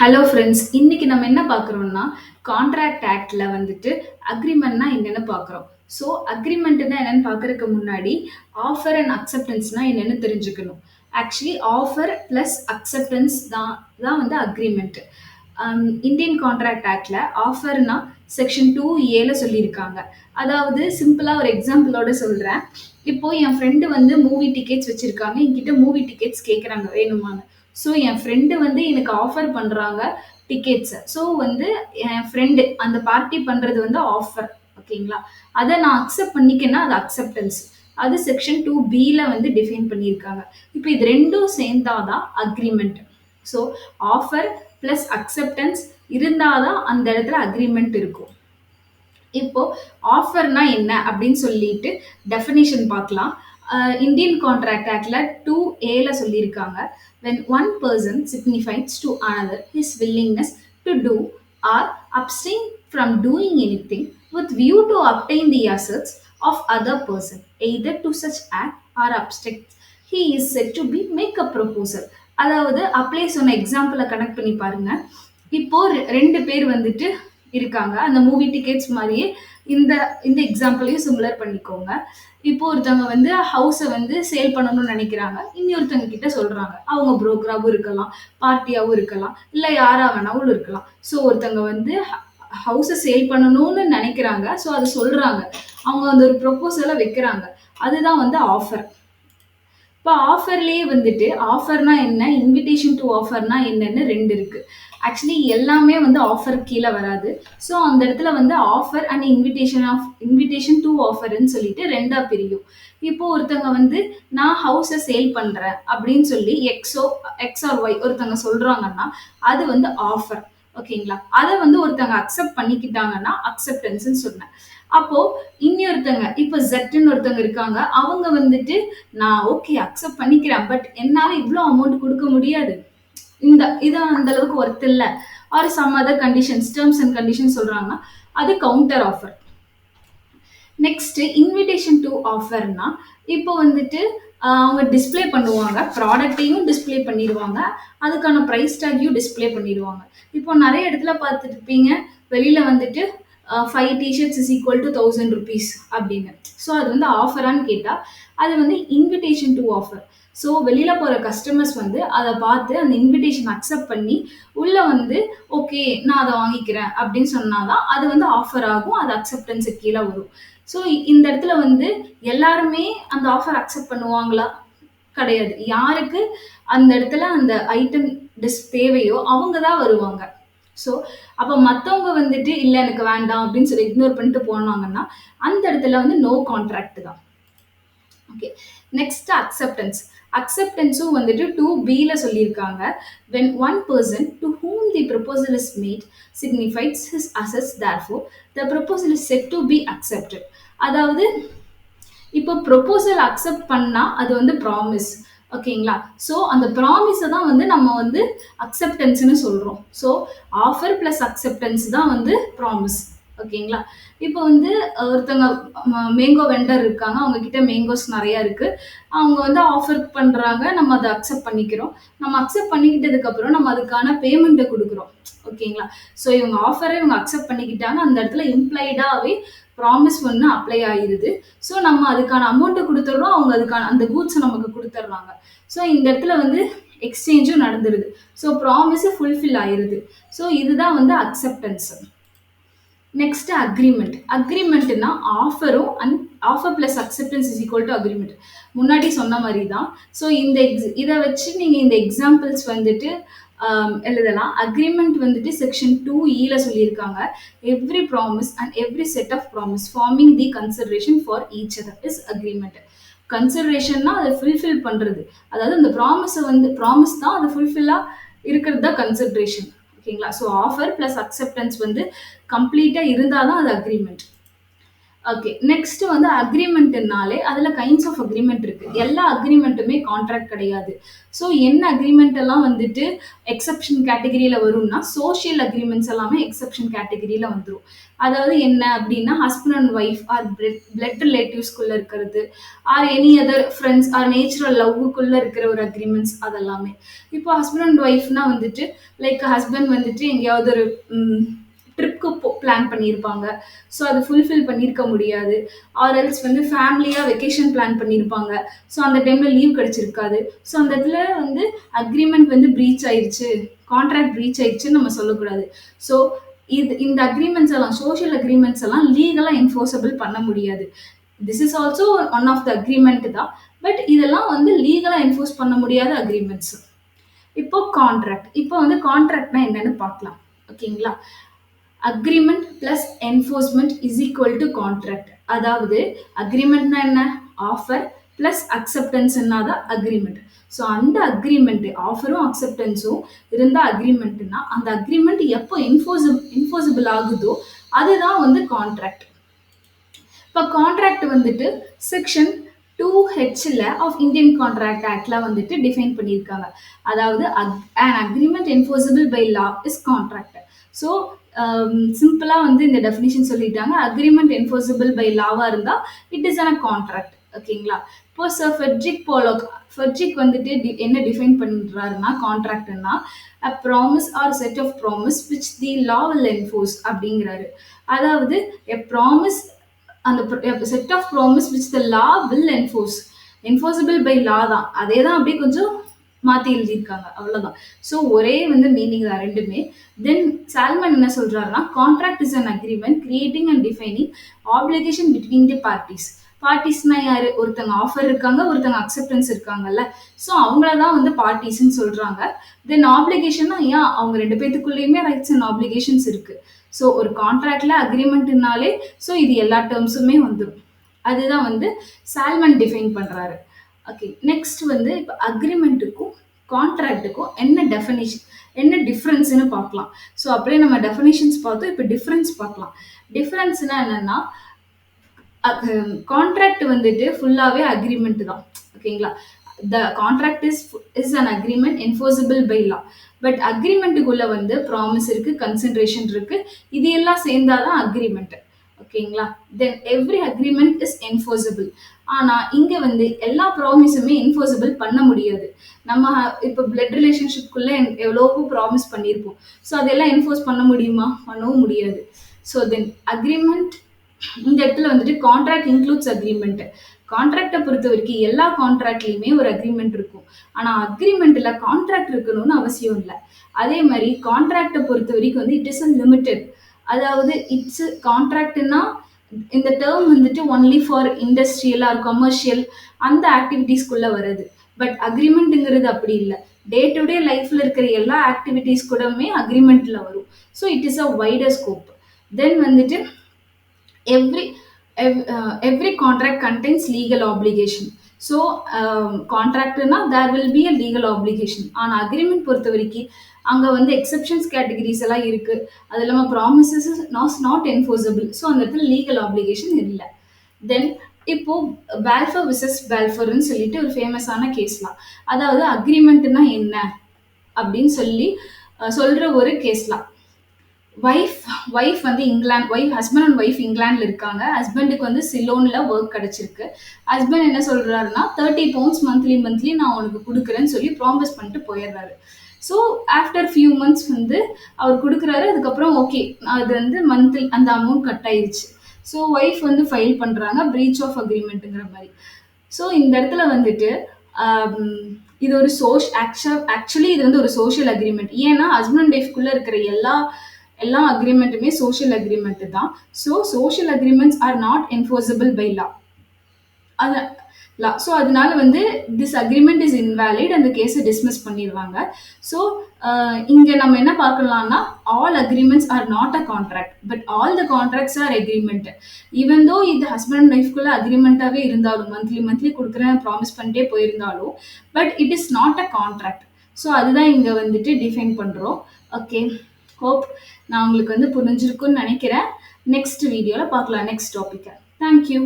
Hello friends. இன்னைக்கு நம்ம என்ன பார்க்குறோம்னா, கான்ட்ராக்ட் ஆக்ட்ல வந்துட்டு அக்ரீமெண்ட்னா என்னன்னு பார்க்குறோம். ஸோ அக்ரீமெண்ட்னா என்னன்னு பார்க்கறதுக்கு முன்னாடி, ஆஃபர் அண்ட் அக்செப்டன்ஸ்னா என்னன்னு தெரிஞ்சுக்கணும். ஆக்சுவலி ஆஃபர் பிளஸ் அக்செப்டன்ஸ் தான் தான் வந்து அக்ரீமெண்ட். இந்தியன் கான்ட்ராக்ட் ஆக்ட்ல ஆஃபர்னா செக்ஷன் 2A சொல்லியிருக்காங்க. அதாவது சிம்பிளா ஒரு எக்ஸாம்பிளோட சொல்றேன். இப்போ என் ஃப்ரெண்டு வந்து மூவி டிக்கெட்ஸ் வச்சிருக்காங்க. என்கிட்ட மூவி டிக்கெட்ஸ் கேட்குறாங்க வேணுமான்னு. ஸோ என் ஃப்ரெண்டு வந்து எனக்கு ஆஃபர் பண்றாங்க டிக்கெட்ஸ. ஸோ வந்து என் ஃப்ரெண்டு அந்த பார்ட்டி பண்றது வந்து ஆஃபர். ஓகேங்களா? அத நான் அக்செப்ட் பண்ணிக்கன்னா அது அக்செப்டன்ஸ். அது செக்ஷன் 2Bல வந்து டிஃபைன் பண்ணியிருக்காங்க. இப்ப இது 2ம் சேர்ந்தா தான் agreement. So offer plus acceptance இருந்தா தான் அந்த இடத்துல அக்ரீமெண்ட் இருக்கும். இப்போ ஆஃபர்னா என்ன அப்படின்னு சொல்லிட்டு டெஃபினிஷன் பார்க்கலாம். இந்தியன் கான்ட்ராக்ட் ஆக்ட்ல 2A சொல்லியிருக்காங்க. when one person signifies to another his willingness to do or abstain from doing anything with view to obtain the assets of other person either to such act or abstain, he is said to be make a proposal. அதாவது apply சொன்ன எக்ஸாம்பிளை connect பண்ணி பாருங்க. இப்போ 2 பேர் வந்துட்டு இருக்காங்க. அந்த movie tickets மாதிரியே இந்த இந்த எக்ஸாம்பிளையும் சிமிலர் பண்ணிக்கோங்க. இப்போ ஒருத்தவங்க வந்து ஹவுஸ வந்து சேல் பண்ணணும்னு நினைக்கிறாங்க. இன்னொருத்தவங்க கிட்ட சொல்றாங்க. அவங்க புரோக்கராவும் இருக்கலாம், பார்ட்டியாவும் இருக்கலாம், இல்ல யாரா வேணாலும் இருக்கலாம். ஸோ ஒருத்தவங்க வந்து ஹவுஸ சேல் பண்ணணும்னு நினைக்கிறாங்க. ஸோ அத சொல்றாங்க. அவங்க அந்த ஒரு ப்ரொபோசல வைக்கிறாங்க. அதுதான் வந்து ஆஃபர். இப்போ ஆஃபர்லேயே வந்துட்டு ஆஃபர்னா என்ன, இன்விடேஷன் டு ஆஃபர்னா என்னன்னு 2 இருக்கு. ஆக்சுவலி எல்லாமே வந்து ஆஃபர் கீழே வராது. ஸோ அந்த இடத்துல வந்து ஆஃபர் அண்ட் இன்விடேஷன் டு ஆஃபர்ன்னு சொல்லிட்டு 2ஆ பிரியும். இப்போ ஒருத்தவங்க வந்து நான் ஹவுஸை சேல் பண்றேன் அப்படின்னு சொல்லி எக்ஸ் ஆர் ஒய் ஒருத்தவங்க சொல்றாங்கன்னா அது வந்து ஆஃபர். ஓகேங்களா? அதை வந்து ஒருத்தவங்க அக்செப்ட் பண்ணிக்கிட்டாங்கன்னா அக்செப்டன்ஸ்ன்னு சொன்னேன். அப்போ இன்னொருத்தங்க இப்போ ஜெட்ன்னு ஒருத்தவங்க இருக்காங்க. அவங்க வந்துட்டு நான் ஓகே அக்செப்ட் பண்ணிக்கிறேன். பட் என்னால இவ்ளோ அமௌண்ட் குடுக்க முடியாது. இது அந்த அளவுக்கு ஒர்த் இல்ல. Or some other conditions, terms and conditions சொல்றாங்கன்னா, அது counter offer. Next invitation to ஆஃபர்னா, இப்போ வந்துட்டு அவங்க டிஸ்ப்ளே பண்ணுவாங்க. ப்ராடக்ட்டையும் டிஸ்ப்ளே பண்ணிருவாங்க. அதுக்கான பிரைஸ் டேக்கையும் டிஸ்ப்ளே பண்ணிருவாங்க. இப்போ நெறைய இடத்துல பார்த்துருப்பீங்க. வெளியில வந்துட்டு 5 டீ-ஷர்ட்ஸ் இஸ் ஈக்குவல் டு ₹1000 அப்படின்னு. ஸோ அது வந்து ஆஃபரான்னு கேட்டா, அது வந்து இன்விடேஷன் டு ஆஃபர். ஸோ வெளியில போற கஸ்டமர்ஸ் வந்து அத பார்த்து அந்த இன்விடேஷன் அக்செப்ட் பண்ணி, உள்ள வந்து ஓகே நான் அத வாங்கிக்கிறேன் அப்படின்னு சொன்னா தான் அது வந்து ஆஃபர் ஆகும். அது அக்செப்டன்ஸுக்கு கீழ வரும். ஸோ இந்த இடத்துல வந்து எல்லாருமே அந்த ஆஃபர் அக்செப்ட் பண்ணுவாங்களா? கிடையாது. யாருக்கு அந்த இடத்துல அந்த ஐட்டம் தேவையோ அவங்க தான் வருவாங்க. ஸோ அப்ப மத்தவங்க வந்துட்டு இல்ல எனக்கு வேண்டாம் அப்படின்னு சொல்லி இக்னோர் பண்ணிட்டு போனாங்கன்னா, அந்த இடத்துல வந்து நோ கான்ட்ராக்ட் தான். ஓகே. Next acceptance. அக்செப்டன்ஸும் வந்துட்டு 2Bல சொல்லியிருக்காங்க. when one person to whom the proposal is made signifies his assets, therefore the proposal is said to be accepted. அதாவது இப்போ ப்ரொபோசல் அக்செப்ட் பண்ணா அது வந்து ப்ராமிஸ். ஓகேங்களா? ஸோ அந்த ப்ராமிஸை தான் வந்து நம்ம வந்து அக்செப்டன்ஸ்னு சொல்றோம். ஸோ ஆஃபர் பிளஸ் அக்செப்டன்ஸ் தான் வந்து ப்ராமிஸ். ஓகேங்களா? இப்போ வந்து ஒருத்தவங்க மேங்கோ வெண்டர் இருக்காங்க. அவங்க கிட்ட மேங்கோஸ் நிறைய இருக்கு. அவங்க வந்து ஆஃபர் பண்றாங்க. நம்ம அதை அக்செப்ட் பண்ணிக்கிறோம். நம்ம அக்செப்ட் பண்ணிக்கிட்டதுக்கு அப்புறம் நம்ம அதுக்கான பேமெண்ட்டை கொடுக்குறோம். ஓகேங்களா? ஸோ இவங்க ஆஃபரை இவங்க அக்செப்ட் பண்ணிக்கிட்டாங்க. அந்த இடத்துல இம்ப்ளைடாவே ப்ராமிஸ் ஒன்று அப்ளை ஆயிருது. ஸோ நம்ம அதுக்கான அமௌண்ட்டை கொடுத்துட்றோம். அவங்க அதுக்கான அந்த கூட்ஸை நமக்கு கொடுத்துட்றாங்க. ஸோ இந்த இடத்துல வந்து எக்ஸ்சேஞ்சும் நடந்துருது. ஸோ ப்ராமிஸ் ஃபுல்ஃபில் ஆயிருது. ஸோ இதுதான் வந்து அக்செப்டன்ஸ். Next agreement. அக்ரிமெண்ட்னா ஆஃபரும் offer plus acceptance is equal to agreement. முன்னாடி சொன்ன மாதிரி தான். ஸோ இதை வச்சு நீங்க இந்த எக்ஸாம்பிள்ஸ் வந்துட்டு எழுதலாம். அக்ரிமெண்ட் வந்துட்டு செக்ஷன் 2E சொல்லியிருக்காங்க. Every promise and every set of promise forming the consideration for each other is agreement. கன்சிடரேஷன்னா அதை ஃபுல்ஃபில் பண்றது. அதாவது அந்த ப்ராமிஸை வந்து ப்ராமிஸ் தான் அது ஃபுல்ஃபில்லா இருக்கிறது தான் கன்சிடரேஷன். ஓகேங்களா? ஸோ ஆஃபர் பிளஸ் அக்செப்டன்ஸ் வந்து கம்ப்ளீட்டா இருந்தாதான் அது அக்ரிமெண்ட். ஓகே. நெக்ஸ்ட் வந்து அக்ரீமெண்ட்னாலே அதுல கைண்ட்ஸ் ஆஃப் அக்ரீமெண்ட் இருக்கு. எல்லா அக்ரீமெண்ட்டுமே கான்ட்ராக்ட் கிடையாது. ஸோ என்ன அக்ரீமெண்ட் எல்லாம் வந்துட்டு எக்செப்ஷன் கேட்டகரியில வரும்னா, சோசியல் அக்ரீமெண்ட்ஸ் எல்லாமே எக்செப்ஷன் கேட்டகரியில வந்துரும். அதாவது என்ன அப்டின்னா, husband and wife or blood ரிலேட்டிவ்ஸ்குள்ள இருக்கிறது, or any other friends or natural லவ்வுக்குள்ள இருக்கிற ஒரு அக்ரீமெண்ட்ஸ் அதெல்லாமே. இப்போ ஹஸ்பண்ட் அண்ட் ஒய்ஃப்னா வந்துட்டு, லைக் ஹஸ்பண்ட் வந்துட்டு எங்கேயாவது ஒரு ட்ரிப்க்கு பிளான் பண்ணியிருப்பாங்க. ஸோ அது ஃபுல்ஃபில் பண்ணியிருக்க முடியாது. ஆர் எல்ஸ் வந்து ஃபேமிலியா வெக்கேஷன் பிளான் பண்ணியிருப்பாங்க. ஸோ அந்த டைம்ல லீவ் கிடைச்சிருக்காது. ஸோ அந்த இடத்துல வந்து அக்ரீமெண்ட் வந்து பிரீச் ஆயிருச்சு, கான்ட்ராக்ட் பிரீச் ஆயிருச்சுன்னு நம்ம சொல்லக்கூடாது. ஸோ இந்த அக்ரீமெண்ட்ஸ் எல்லாம் சோஷியல் அக்ரீமெண்ட்ஸ் எல்லாம் லீகலா என்ஃபோர்ஸபிள் பண்ண முடியாது. This is also one of the agreement தான். பட் இதெல்லாம் வந்து லீகலா என்ஃபோர்ஸ் பண்ண முடியாத அக்ரீமெண்ட்ஸ். இப்போ கான்ட்ராக்ட். இப்போ வந்து கான்ட்ராக்ட்னா என்னன்னு பார்க்கலாம். ஓகேங்களா? Agreement plus enforcement is equal to contract. அதாவது அக்ரீமெண்ட்னா என்ன? ஆஃபர் பிளஸ் அக்செப்டன்ஸ்னா தான் அக்ரீமெண்ட். ஸோ அந்த அக்ரிமெண்ட் ஆஃபரும் அக்செப்டன்ஸும் இருந்தால் அக்ரிமெண்ட்னா அந்த அக்ரிமெண்ட் எப்போ என்ஃபோர்ஸபிள் ஆகுதோ அதுதான் வந்து கான்ட்ராக்ட். இப்போ கான்ட்ராக்ட் வந்துட்டு செக்ஷன் 2Hல ஆஃப் இந்தியன் கான்ட்ராக்ட் ஆக்ட்ல வந்துட்டு டிஃபைன் பண்ணியிருக்காங்க. அதாவது an agreement enforceable by law is contract. So சிம்பிளா வந்து இந்த டெஃபினிஷன் சொல்லிட்டாங்க. அக்ரிமெண்ட் என்ஃபோர்ஸபிள் பை லாவா இருந்தா இட் இஸ் அன் கான்ட்ராக்ட். ஓகேங்களா? இப்போ சார் ஃபெட்ரிக் வந்துட்டு என்ன டிஃபைன் பண்றாருன்னா கான்ட்ராக்ட்னா a promise or set of promise which the law will enforce அப்படிங்கிறாரு. அதாவது a promise அந்த set of promise which the law will enforceable by law தான். அதே தான் அப்படியே கொஞ்சம் மாற்றி எழுதியிருக்காங்க, அவ்வளோதான். ஸோ ஒரே வந்து மீனிங் தான் ரெண்டுமே. தென் சால்மன் என்ன சொல்றாருன்னா, contract is an agreement creating and defining obligation between the parties. பார்ட்டிஸ்னா யாரு? ஒருத்தங்க ஆஃபர் இருக்காங்க, ஒருத்தங்க அக்செப்டன்ஸ் இருக்காங்கல்ல. ஸோ அவங்கள தான் வந்து பார்ட்டிஸ்ன்னு சொல்றாங்க. தென் ஆப்ளிகேஷன்னா ஏன் அவங்க ரெண்டு பேத்துக்குள்ளேயுமே ரைட்ஸ் அண்ட் ஆப்ளிகேஷன்ஸ் இருக்கு. ஸோ ஒரு கான்ட்ராக்ட்ல அக்ரிமெண்ட்னாலே ஸோ இது எல்லா டேர்ம்ஸுமே வந்துடும். அதுதான் வந்து சால்மன் டிஃபைன் பண்றாரு. ஓகே. நெக்ஸ்ட் வந்து இப்போ அக்ரிமெண்ட்டுக்கும் கான்ட்ராக்ட்டுக்கும் என்ன டிஃப்ரென்ஸ்னு பார்க்கலாம். ஸோ அப்படியே நம்ம டெஃபினிஷன்ஸ் பார்த்தோம். இப்போ டிஃப்ரென்ஸ் பார்க்கலாம். டிஃப்ரென்ஸ்னா என்னன்னா, கான்ட்ராக்ட் வந்துட்டு ஃபுல்லாவே அக்ரிமெண்ட் தான். ஓகேங்களா? The contract is an agreement enforceable by law. But அக்ரிமெண்ட்டுக்குள்ள வந்து ப்ராமிஸ் இருக்கு, கன்சிடரேஷன் இருக்கு. இது எல்லாம் சேர்ந்தாதான் அக்ரிமெண்ட். ஓகேங்களா? தென் எவ்ரி அக்ரிமெண்ட் இஸ் என்ஃபோர்ஸபிள். ஆனா இங்க வந்து எல்லா ப்ராமிஸுமே என்ஃபோர்ஸபிள் பண்ண முடியாது. நம்ம இப்போ பிளட் ரிலேஷன்ஷிப்குள்ள எவ்வளவோ ப்ராமிஸ் பண்ணியிருப்போம். ஸோ அதெல்லாம் என்ஃபோர்ஸ் பண்ண முடியுமா? பண்ணவும் முடியாது. ஸோ தென் அக்ரிமெண்ட் இந்த இடத்துல வந்துட்டு கான்ட்ராக்ட் இன்க்ளூட்ஸ் அக்ரிமெண்ட். கான்ட்ராக்டை பொறுத்த வரைக்கும் எல்லா கான்ட்ராக்ட்லயுமே ஒரு அக்ரிமெண்ட் இருக்கும். ஆனா அக்ரிமெண்ட்ல கான்ட்ராக்ட் இருக்கணும்னு அவசியம் இல்லை. அதே மாதிரி கான்ட்ராக்டை பொறுத்த வரைக்கும் வந்து இட் இஸ் அ லிமிடெட். அதாவது இட்ஸ் கான்ட்ராக்ட்னா இந்த டேர்ம் வந்துட்டு only for industrial or commercial அந்த ஆக்டிவிட்டீஸ்குள்ள வருது. பட் அக்ரிமெண்ட்டுங்கிறது அப்படி இல்லை. டே டு டே லைஃப்ல இருக்கிற எல்லா ஆக்டிவிட்டீஸ் கூடமே அக்ரிமெண்ட்ல வரும். So it is a wider scope. Then வந்துட்டு every contract contains legal obligation. So contractனா there will be a legal obligation. ஆனா அக்ரிமெண்ட் பொறுத்த வரைக்கும் அங்க வந்து எக்ஸெப்ஷன்ஸ் கேட்டகரிஸ் எல்லாம் இருக்கு. அது இல்லாம ப்ராமிசஸ் நாட் என்ஃபோர்ஸபிள். ஸோ அந்த இடத்துல லீகல் ஆப்ளிகேஷன் இல்லை. தென் இப்போ பால்ஃபர் விசஸ் பால்ஃபர்னு சொல்லிட்டு ஒரு ஃபேமஸான கேஸ்லாம். அதாவது அக்ரிமெண்ட்னா என்ன அப்படின்னு சொல்லி சொல்ற ஒரு கேஸ்லாம். வைஃப் வந்து ஹஸ்பண்ட் அண்ட் ஒய்ஃப் இங்கிலாந்துல இருக்காங்க. ஹஸ்பண்டுக்கு வந்து சிலோன்ல ஒர்க் கிடைச்சிருக்கு. ஹஸ்பண்ட் என்ன சொல்றாருன்னா 30 பவுண்ட்ஸ் மந்த்லி நான் உனக்கு கொடுக்குறேன்னு சொல்லி ப்ராமிஸ் பண்ணிட்டு போயிடுறாரு. ஸோ ஆஃப்டர் ஃபியூ மந்த்ஸ் வந்து அவர் கொடுக்குறாரு. அதுக்கப்புறம் ஓகே அது வந்து மந்த்லி அந்த அமௌண்ட் கட் ஆயிடுச்சு. ஸோ ஒய்ஃப் வந்து ஃபைல் பண்றாங்க பிரீச் ஆஃப் அக்ரிமெண்ட்டுங்கிற மாதிரி. ஸோ இந்த இடத்துல வந்துட்டு இது ஒரு ஆக்சுவலி இது வந்து ஒரு சோஷியல் அக்ரிமெண்ட். ஏன்னா ஹஸ்பண்ட் அண்ட் ஒய்ஃப்குள்ள இருக்கிற எல்லா அக்ரிமெண்ட்டுமே சோஷியல் அக்ரிமெண்ட் தான். So social agreements are not enforceable by law. So அதனால வந்து திஸ் அக்ரிமெண்ட் இஸ் இன்வேலிட். அந்த கேஸை டிஸ்மிஸ் பண்ணிடுவாங்க. ஸோ இங்கே நம்ம என்ன பார்க்கலாம்னா all agreements are not a contract but all the contracts are agreement. Even though இது ஹஸ்பண்ட் அண்ட் ஒய்ஃப்குள்ள அக்ரிமெண்ட்டாகவே இருந்தாலும் மந்த்லி கொடுக்குறேன் ப்ராமிஸ் பண்ணிட்டே போயிருந்தாலும் but it is not a contract. So அதுதான் இங்கே வந்துட்டு டிஃபைன் பண்ணுறோம். ஓகே, ஹோப் நான் உங்களுக்கு வந்து புரிஞ்சிருக்குன்னு நினைக்கிறேன். நெக்ஸ்ட் வீடியோவில் பார்க்கலாம் நெக்ஸ்ட் டாப்பிக்கை. Thank you.